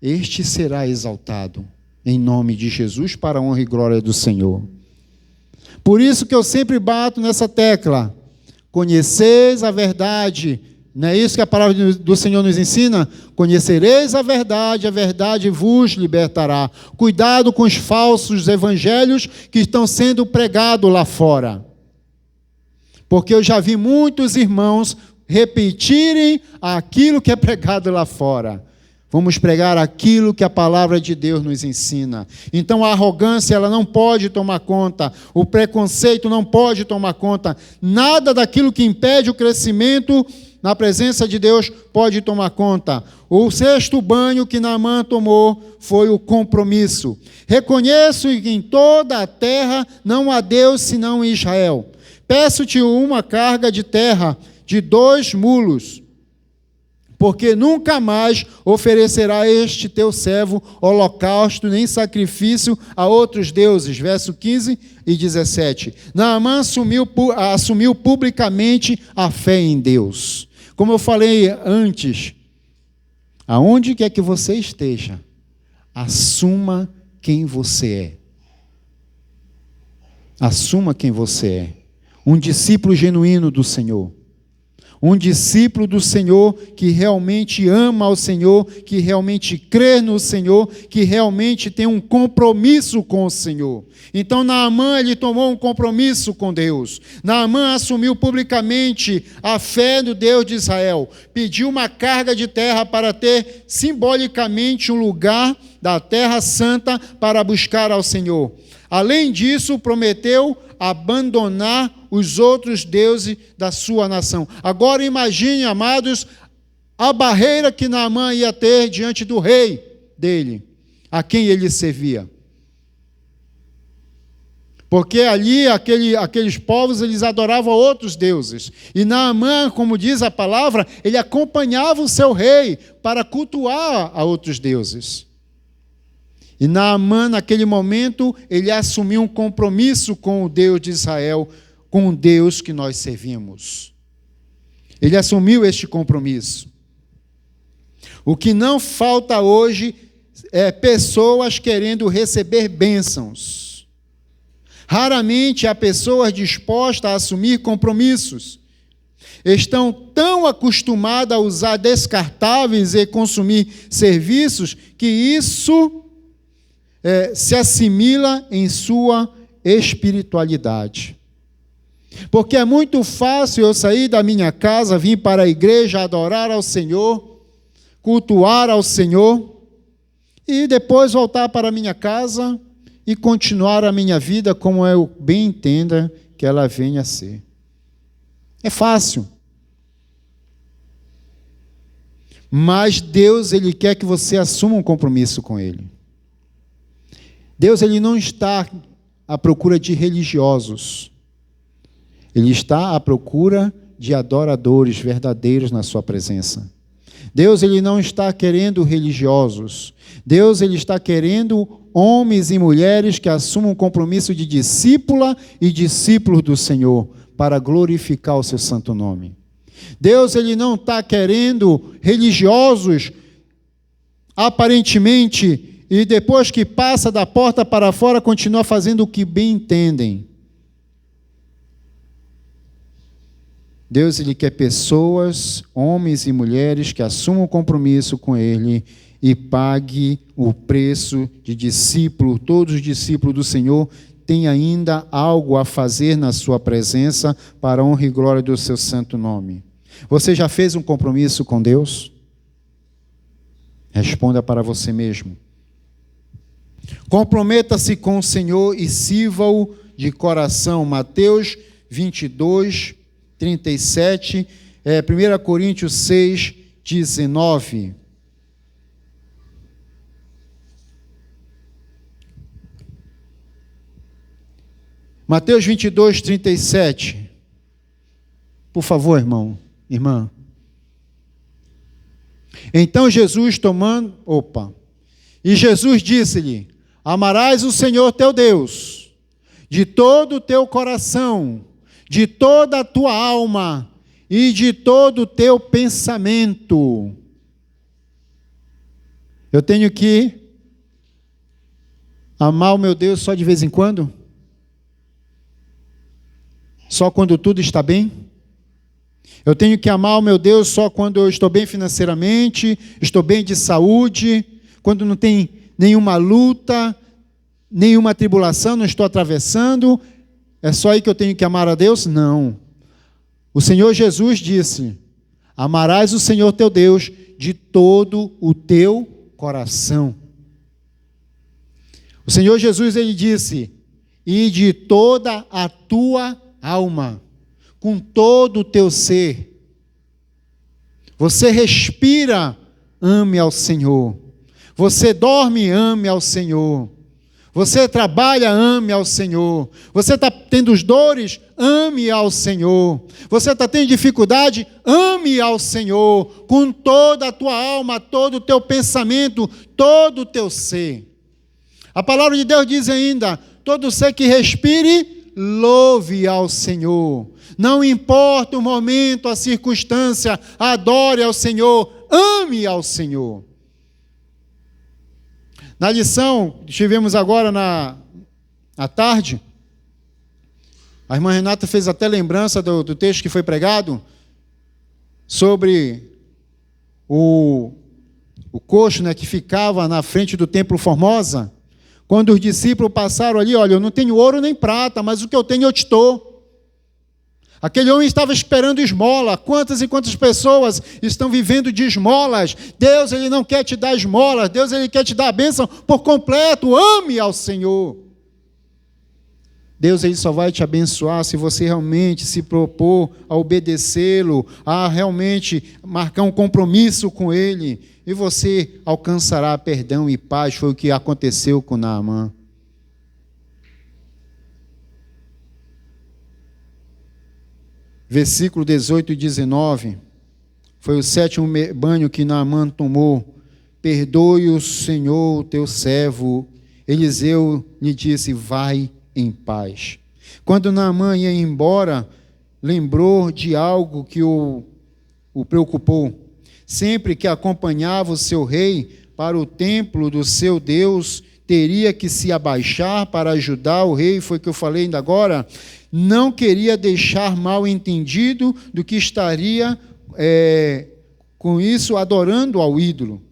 este será exaltado, em nome de Jesus, para a honra e glória do Senhor. Por isso que eu sempre bato nessa tecla, conheceis a verdade, não é isso que a palavra do Senhor nos ensina? Conhecereis a verdade vos libertará. Cuidado com os falsos evangelhos que estão sendo pregados lá fora. Porque eu já vi muitos irmãos repetirem aquilo que é pregado lá fora. Vamos pregar aquilo que a palavra de Deus nos ensina. Então a arrogância, ela não pode tomar conta, o preconceito não pode tomar conta, nada daquilo que impede o crescimento na presença de Deus pode tomar conta. O sexto banho que Naamã tomou foi o compromisso. Reconheço que em toda a terra não há Deus senão em Israel. Peço-te uma carga de terra de 2 mulos, porque nunca mais oferecerá este teu servo holocausto nem sacrifício a outros deuses. Verso 15 e 17. Naamã assumiu publicamente a fé em Deus. Como eu falei antes, aonde quer que você esteja, assuma quem você é. Assuma quem você é. Um discípulo genuíno do Senhor. Um discípulo do Senhor que realmente ama ao Senhor, que realmente crê no Senhor, que realmente tem um compromisso com o Senhor. Então Naamã, ele tomou um compromisso com Deus. Naamã assumiu publicamente a fé no Deus de Israel. Pediu uma carga de terra para ter simbolicamente um lugar da terra santa para buscar ao Senhor. Além disso, prometeu abandonar os outros deuses da sua nação. Agora imagine, amados, a barreira que Naamã ia ter diante do rei dele, a quem ele servia. Porque ali, aqueles povos, eles adoravam outros deuses. E Naamã, como diz a palavra, ele acompanhava o seu rei para cultuar a outros deuses. E Naamã, naquele momento, ele assumiu um compromisso com o Deus de Israel, com o Deus que nós servimos. Ele assumiu este compromisso. O que não falta hoje é pessoas querendo receber bênçãos. Raramente há pessoas dispostas a assumir compromissos. Estão tão acostumadas a usar descartáveis e consumir serviços que isso se assimila em sua espiritualidade. Porque é muito fácil eu sair da minha casa, vir para a igreja, adorar ao Senhor, cultuar ao Senhor, e depois voltar para a minha casa e continuar a minha vida como eu bem entenda que ela venha a ser. É fácil. Mas Deus, Ele quer que você assuma um compromisso com Ele. Deus, Ele não está à procura de religiosos. Ele está à procura de adoradores verdadeiros na sua presença. Deus, Ele não está querendo religiosos. Deus, Ele está querendo homens e mulheres que assumam um compromisso de discípula e discípulos do Senhor para glorificar o seu santo nome. Deus, ele não está querendo religiosos, aparentemente, e depois que passa da porta para fora, continua fazendo o que bem entendem. Deus, ele quer pessoas, homens e mulheres, que assumam compromisso com ele e pague o preço de discípulo. Todos os discípulos do Senhor têm ainda algo a fazer na sua presença para a honra e glória do seu santo nome. Você já fez um compromisso com Deus? Responda para você mesmo. Comprometa-se com o Senhor e sirva-o de coração. Mateus 22, 37, 1 Coríntios 6, 19. Mateus 22, 37. Por favor, irmão, irmã. Então Jesus E Jesus disse-lhe: amarás o Senhor teu Deus de todo o teu coração, de toda a tua alma e de todo o teu pensamento. Eu tenho que amar o meu Deus só de vez em quando? Só quando tudo está bem? Eu tenho que amar o meu Deus só quando eu estou bem financeiramente, estou bem de saúde, quando não tem nenhuma luta, nenhuma tribulação, não estou atravessando? É só aí que eu tenho que amar a Deus? Não. O Senhor Jesus disse: amarás o Senhor teu Deus de todo o teu coração. O Senhor Jesus, ele disse: e de toda a tua alma, com todo o teu ser. Você respira, ame ao Senhor. Você dorme, ame ao Senhor. Você trabalha, ame ao Senhor. Você está tendo dores, ame ao Senhor. Você está tendo dificuldade, ame ao Senhor. Com toda a tua alma, todo o teu pensamento, todo o teu ser. A palavra de Deus diz ainda: todo ser que respire, louve ao Senhor. Não importa o momento, a circunstância, adore ao Senhor, ame ao Senhor. Na lição que tivemos agora à tarde, a irmã Renata fez até lembrança do texto que foi pregado sobre o coxo, né, que ficava na frente do templo Formosa. Quando os discípulos passaram ali: olha, eu não tenho ouro nem prata, mas o que eu tenho eu te dou. Aquele homem estava esperando esmola. Quantas e quantas pessoas estão vivendo de esmolas? Deus, ele não quer te dar esmolas. Deus, ele quer te dar a bênção por completo. Ame ao Senhor. Deus, ele só vai te abençoar se você realmente se propor a obedecê-lo, a realmente marcar um compromisso com ele. E você alcançará perdão e paz. Foi o que aconteceu com Naamã. Versículo 18 e 19, foi o 7º banho que Naamã tomou. Perdoe o Senhor, teu servo. Eliseu lhe disse: vai em paz. Quando Naamã ia embora, lembrou de algo que o preocupou. Sempre que acompanhava o seu rei para o templo do seu Deus, teria que se abaixar para ajudar o rei. Foi o que eu falei ainda agora. Não queria deixar mal entendido do que estaria com isso adorando ao ídolo.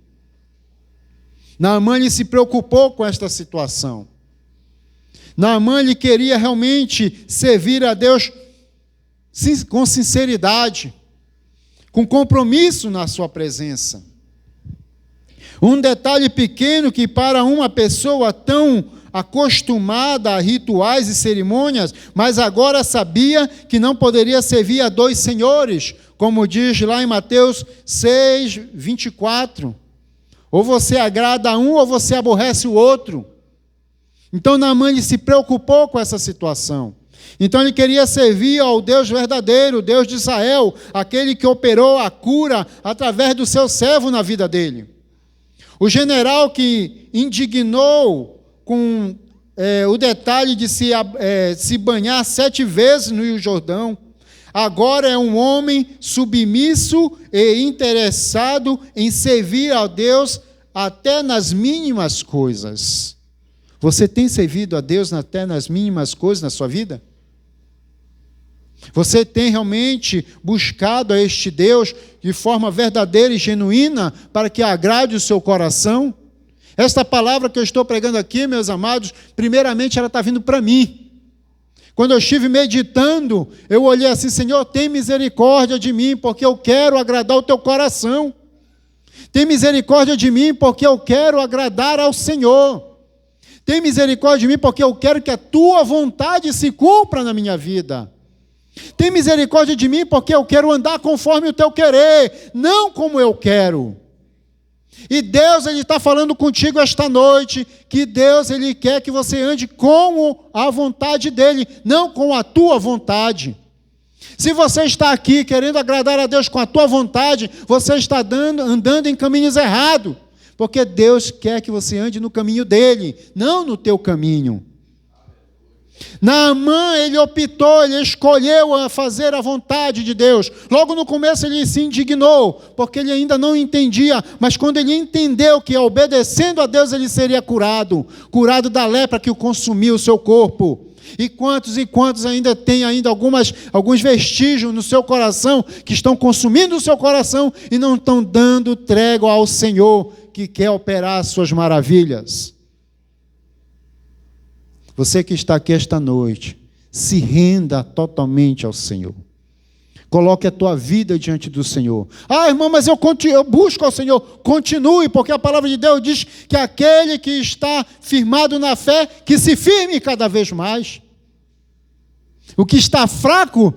Naamã se preocupou com esta situação. Naamã queria realmente servir a Deus com sinceridade, com compromisso na sua presença. Um detalhe pequeno que para uma pessoa tão acostumada a rituais e cerimônias, mas agora sabia que não poderia servir a dois senhores, como diz lá em Mateus 6, 24. Ou você agrada a um, ou você aborrece o outro. Então Naamã se preocupou com essa situação. Então ele queria servir ao Deus verdadeiro, o Deus de Israel, aquele que operou a cura através do seu servo na vida dele. O general que indignou com o detalhe de se banhar 7 vezes no Rio Jordão, Agora é um homem submisso e interessado em servir a Deus até nas mínimas coisas. Você tem servido a Deus até nas mínimas coisas na sua vida? Você tem realmente buscado a este Deus de forma verdadeira e genuína para que agrade o seu coração? Esta palavra que eu estou pregando aqui, meus amados, primeiramente ela está vindo para mim. Quando eu estive meditando, eu olhei assim: Senhor, tem misericórdia de mim, porque eu quero agradar o teu coração. Tem misericórdia de mim, porque eu quero agradar ao Senhor. Tem misericórdia de mim, porque eu quero que a tua vontade se cumpra na minha vida. Tem misericórdia de mim, porque eu quero andar conforme o teu querer, não como eu quero. E Deus, Ele está falando contigo esta noite, que Deus, Ele quer que você ande com a vontade dEle, não com a tua vontade. Se você está aqui querendo agradar a Deus com a tua vontade, você está andando em caminhos errados, porque Deus quer que você ande no caminho dEle, não no teu caminho. Naamã, ele optou, ele escolheu a fazer a vontade de Deus. Logo no começo ele se indignou, porque ele ainda não entendia, mas quando ele entendeu que obedecendo a Deus ele seria curado da lepra que o consumiu o seu corpo. E quantos ainda têm alguns vestígios no seu coração, que estão consumindo o seu coração e não estão dando trégua ao Senhor, que quer operar as suas maravilhas. Você que está aqui esta noite, se renda totalmente ao Senhor. Coloque a tua vida diante do Senhor. Ah, irmão, mas eu busco ao Senhor. Continue, porque a palavra de Deus diz que aquele que está firmado na fé, que se firme cada vez mais. O que está fraco,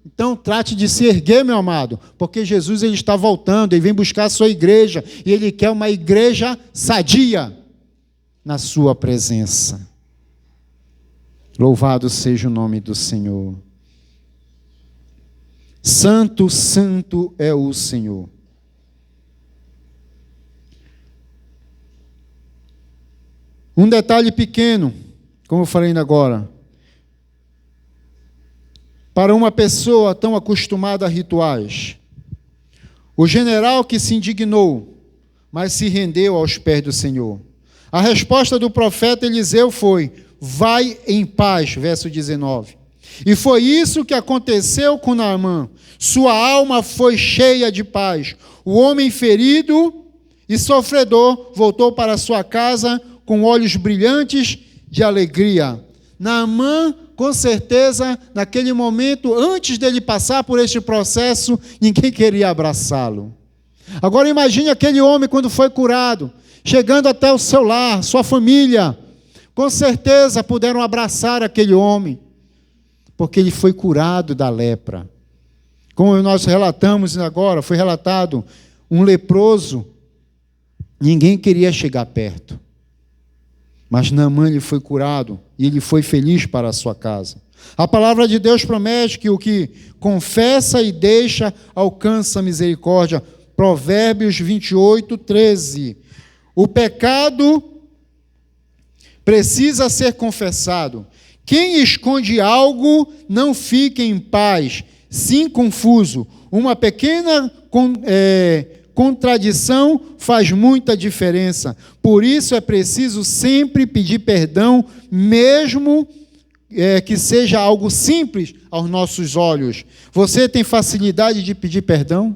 então trate de se erguer, meu amado, porque Jesus ele está voltando, ele vem buscar a sua igreja, e ele quer uma igreja sadia na sua presença. Louvado seja o nome do Senhor. Santo, santo é o Senhor. Um detalhe pequeno, como eu falei ainda agora. Para uma pessoa tão acostumada a rituais, o general que se indignou, mas se rendeu aos pés do Senhor. A resposta do profeta Eliseu foi: vai em paz, verso 19. E foi isso que aconteceu com Naamã. Sua alma foi cheia de paz. O homem ferido e sofredor voltou para sua casa com olhos brilhantes de alegria. Naamã, com certeza, naquele momento, antes dele passar por este processo, ninguém queria abraçá-lo. Agora imagine aquele homem quando foi curado, chegando até o seu lar, sua família. Com certeza puderam abraçar aquele homem, porque ele foi curado da lepra. Como nós relatamos agora, foi relatado um leproso, ninguém queria chegar perto. Mas Naamã ele foi curado e ele foi feliz para a sua casa. A palavra de Deus promete que o que confessa e deixa alcança a misericórdia. Provérbios 28, 13. O pecado precisa ser confessado. Quem esconde algo não fica em paz, sim confuso. Uma pequena contradição faz muita diferença. Por isso é preciso sempre pedir perdão, mesmo que seja algo simples aos nossos olhos. Você tem facilidade de pedir perdão?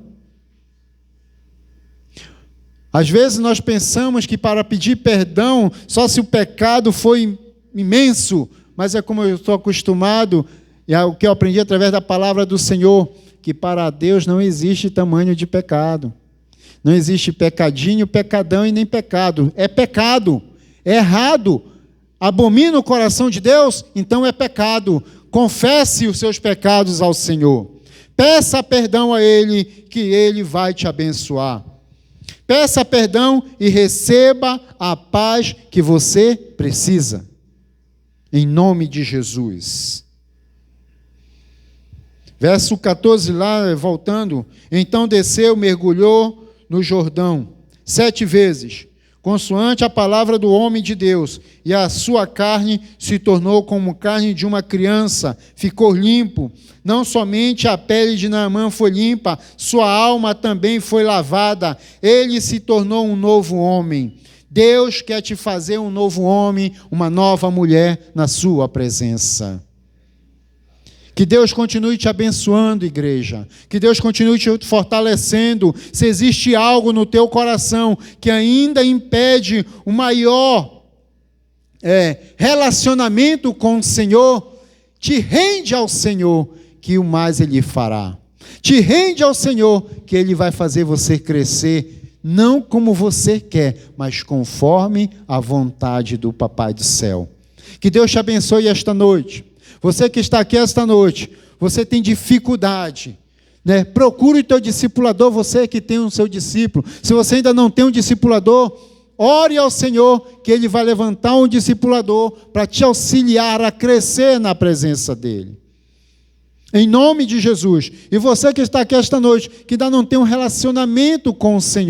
Às vezes nós pensamos que para pedir perdão, só se o pecado foi imenso, mas é como eu estou acostumado, e é o que eu aprendi através da palavra do Senhor, que para Deus não existe tamanho de pecado. Não existe pecadinho, pecadão e nem pecado. É pecado, é errado. Abomina o coração de Deus, então é pecado. Confesse os seus pecados ao Senhor. Peça perdão a Ele, que Ele vai te abençoar. Peça perdão e receba a paz que você precisa. Em nome de Jesus. Verso 14 lá, voltando. Então desceu, mergulhou no Jordão 7 vezes. consoante a palavra do homem de Deus, e a sua carne se tornou como carne de uma criança, ficou limpo. Não somente a pele de Naamã foi limpa, sua alma também foi lavada. Ele se tornou um novo homem. Deus quer te fazer um novo homem, uma nova mulher na sua presença. Que Deus continue te abençoando, igreja. Que Deus continue te fortalecendo. Se existe algo no teu coração que ainda impede o maior relacionamento com o Senhor, te rende ao Senhor, que o mais Ele fará. Te rende ao Senhor, que Ele vai fazer você crescer, não como você quer, mas conforme a vontade do Papai do céu. Que Deus te abençoe esta noite. Você que está aqui esta noite, você tem dificuldade, né? Procure o teu discipulador, você que tem o seu discípulo. Se você ainda não tem um discipulador, ore ao Senhor, que Ele vai levantar um discipulador para te auxiliar a crescer na presença dEle. Em nome de Jesus. E você que está aqui esta noite, que ainda não tem um relacionamento com o Senhor,